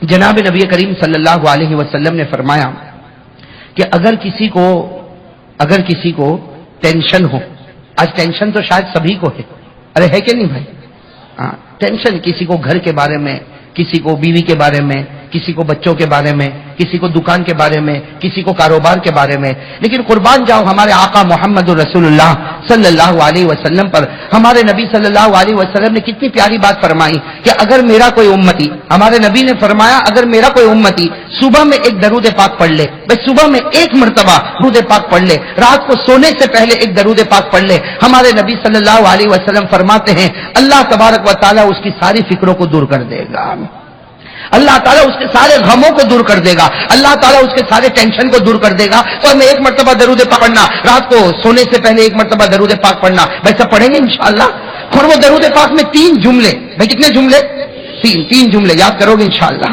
जनाब नबी करीम सल्लल्लाहु अलैहि वसल्लम ने फरमाया कि अगर किसी को टेंशन हो, आज टेंशन तो शायद सभी को है, अरे है कि नहीं भाई? हाँ, टेंशन किसी को घर के बारे में, किसी को बीवी के बारे में, किसी को बच्चों के बारे में, किसी को दुकान के बारे में, किसी को कारोबार के बारे में। लेकिन कुर्बान जाओ हमारे आका मोहम्मद रसूलुल्लाह सल्लल्लाहु अलैहि वसल्लम पर। हमारे नबी सल्लल्लाहु अलैहि वसल्लम ने कितनी प्यारी बात फरमाई कि अगर मेरा कोई उम्मती, हमारे नबी ने फरमाया अगर मेरा कोई उम्मती सुबह में एक दरूद पाक पढ़ ले, भाई सुबह में एक मर्तबा दरूद पाक पढ़ ले, रात को सोने से पहले एक दरूद पाक पढ़ ले, हमारे नबी सल्लल्लाहु अलैहि वसल्लम फरमाते हैं अल्लाह तबारक व तआला उसकी सारी फिक्रों को दूर कर देगा, अल्लाह ताला उसके सारे गमों को दूर कर देगा, अल्लाह ताला उसके सारे टेंशन को दूर कर देगा। तो हमें एक मर्तबा दरूद पाक पढ़ना, रात को सोने से पहले एक मर्तबा दरूद पाक पढ़ना, वैसा पढ़ेंगे इंशाअल्लाह। और वो दरूद पाक में 3 जुमले, भाई कितने जुमले? 3 जुमले याद करोगे इंशाअल्लाह।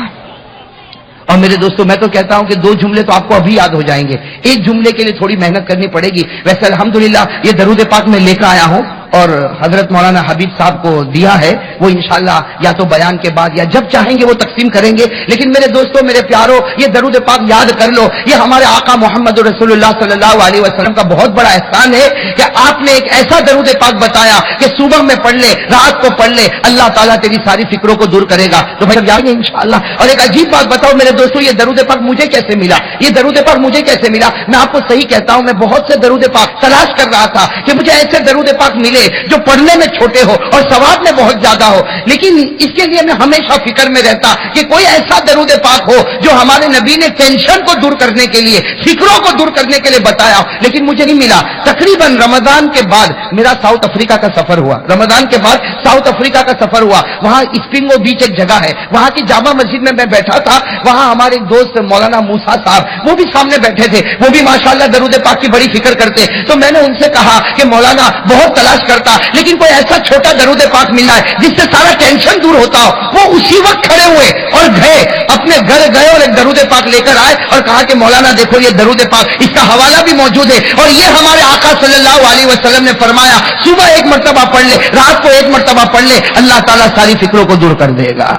और मेरे दोस्तों मैं तो कहता हूं कि 2 जुमले तो आपको अभी याद हो जाएंगे, 1 जुमले के लिए थोड़ी मेहनत करनी पड़ेगी। वैसे अल्हम्दुलिल्लाह ये दरूद पाक मैं लेकर आया हूं और हजरत मौलाना हबीब साहब को दिया है, वो इंशाअल्लाह या तो बयान के बाद या जब चाहेंगे वो तकसीम करेंगे। लेकिन मेरे दोस्तों मेरे प्यारों, ये दरूद पाक याद कर लो, ये हमारे आका मोहम्मद रसूलुल्लाह सल्लल्लाहु अलैहि वसल्लम का बहुत बड़ा एहसान है कि आपने एक ऐसा दरूद पाक बताया कि सुबह में पढ़ ले, रात को पढ़ ले, अल्लाह ताला तेरी सारी फिक्रों को दूर करेगा। तो भाई जाएंगे इंशाअल्लाह। और एक अजीब बात बताओ मेरे दोस्तों, ये दरूद पाक मुझे कैसे मिला? ये दरूद पाक मुझे कैसे मिला? मैं आपको सही कहता हूं, मैं बहुत से दरूद पाक तलाश कर रहा था कि मुझे ऐसे दरूद पाक मिले जो पढ़ने में छोटे हो और सवाब में बहुत ज्यादा हो। लेकिन इसके लिए मैं हमेशा फिक्र में रहता कि कोई ऐसा दरूद पाक हो जो हमारे नबी ने टेंशन को दूर करने के लिए, फिक्रों को दूर करने के लिए बताया, लेकिन मुझे नहीं मिला। तकरीबन रमजान के बाद मेरा साउथ अफ्रीका का सफर हुआ, रमजान के बाद साउथ अफ्रीका का सफर हुआ। वहां स्प्रिंगो बीच एक जगह है, वहां की जामा मस्जिद में मैं बैठा था, वहां हमारे दोस्त मौलाना मूसा साहब वो भी सामने बैठे थे, वो भी माशाअल्लाह दरूद पाक की बड़ी फिक्र करते। तो मैंने उनसे कहा कि मौलाना बहुत तलाश करता, लेकिन कोई ऐसा छोटा दरूद पाक मिला है जिससे सारा टेंशन दूर होता हो। वो उसी वक्त खड़े हुए और गए, अपने घर गए और एक दरूद पाक लेकर आए और कहा कि मौलाना देखो ये दरूद पाक, इसका हवाला भी मौजूद है और ये हमारे आका सल्लल्लाहु अलैहि वसल्लम ने फरमाया सुबह एक मर्तबा पढ़ ले, रात को एक मर्तबा पढ़ ले, अल्लाह ताला सारी फिक्रों को दूर कर देगा।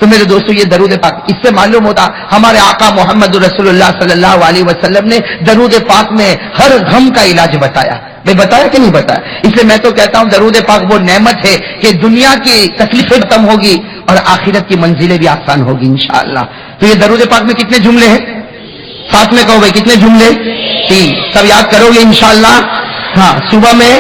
तो मेरे दोस्तों ये दरूद पाक, इससे मालूम होता हमारे आका मोहम्मद रसूलुल्लाह सल्लल्लाहु अलैहि वसल्लम ने दरूद पाक में हर गम का इलाज बताया। मैं बताया कि नहीं बताया? इसलिए मैं तो कहता हूं दरूद पाक वो नेमत है कि दुनिया की तकलीफें खत्म होगी और आखिरत की मंजिलें भी आसान होगी इंशाअल्लाह। तो ये दरूद पाक में कितने जुमले हैं? साथ में कहो भाई कितने जुमले? 3। सब याद करोगे इंशाअल्लाह। हाँ, सुबह में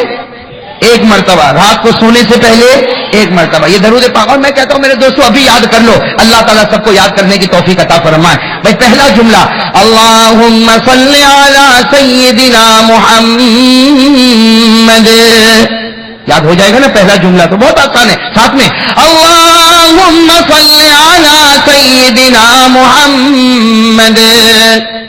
एक मर्तबा, रात को सोने से पहले एक मर्तबा, ये दरूद पाक। और मैं कहता हूं मेरे दोस्तों अभी याद कर लो, अल्लाह ताला सबको याद करने की तौफीक अता फरमाए। भाई पहला जुमला अल्लाहुम्मा सल्ली अला सय्यिदिना मुहम्मद, याद हो जाएगा ना पहला जुमला, तो बहुत आसान है। साथ में अल्लाहुम्मा सल्ली अला सय्यिदिना मुहम्मद,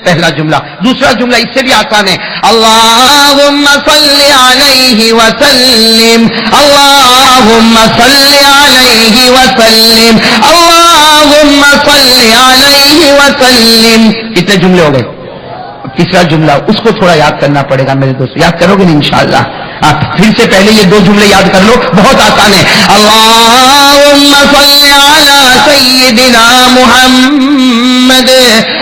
पहला जुमला। दूसरा जुमला इससे भी आसान है, अल्लाहुम्मा सल्ली अलैहि वसल्लिम, अल्लाहुम्मा सल्ली अलैहि वसल्लिम, अल्लाहुम्मा सल्ली अलैहि वसल्लिम। कितने जुमले हो गए? तीसरा जुमला, उसको थोड़ा याद करना पड़ेगा मेरे दोस्तों, याद करोगे ना इंशाअल्लाह। फिर से पहले ये 2 जुमले याद कर लो, बहुत आसान है। अल्लाहुम्मा सल्ली अला सय्यिदिना मुहम्मद,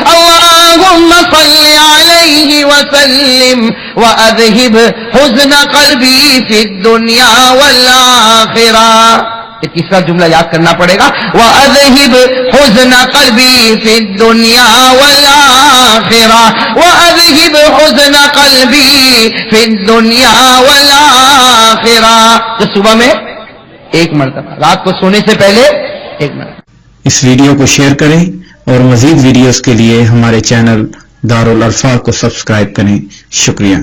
अल्लाहुम्मा सल्ली अलैहि वसल्लिम व अज़हिब हुज़्न क़ल्बी फ़िद दुनिया वल आखिरह। ये तीसरा जुमला याद करना पड़ेगा, व अज़हिब हुज़्न क़ल्बी फ़िद दुनिया वल आखिरह, व अज़हिब हुज़्न क़ल्बी फ़िद दुनिया वल आखिरह। तो सुबह में एक मर्तबा, रात को सोने से पहले एक मर्तबा। इस वीडियो को शेयर करें और मजीद वीडियोस के लिए हमारे चैनल दारुल अल्फाज़ को सब्सक्राइब करें। शुक्रिया।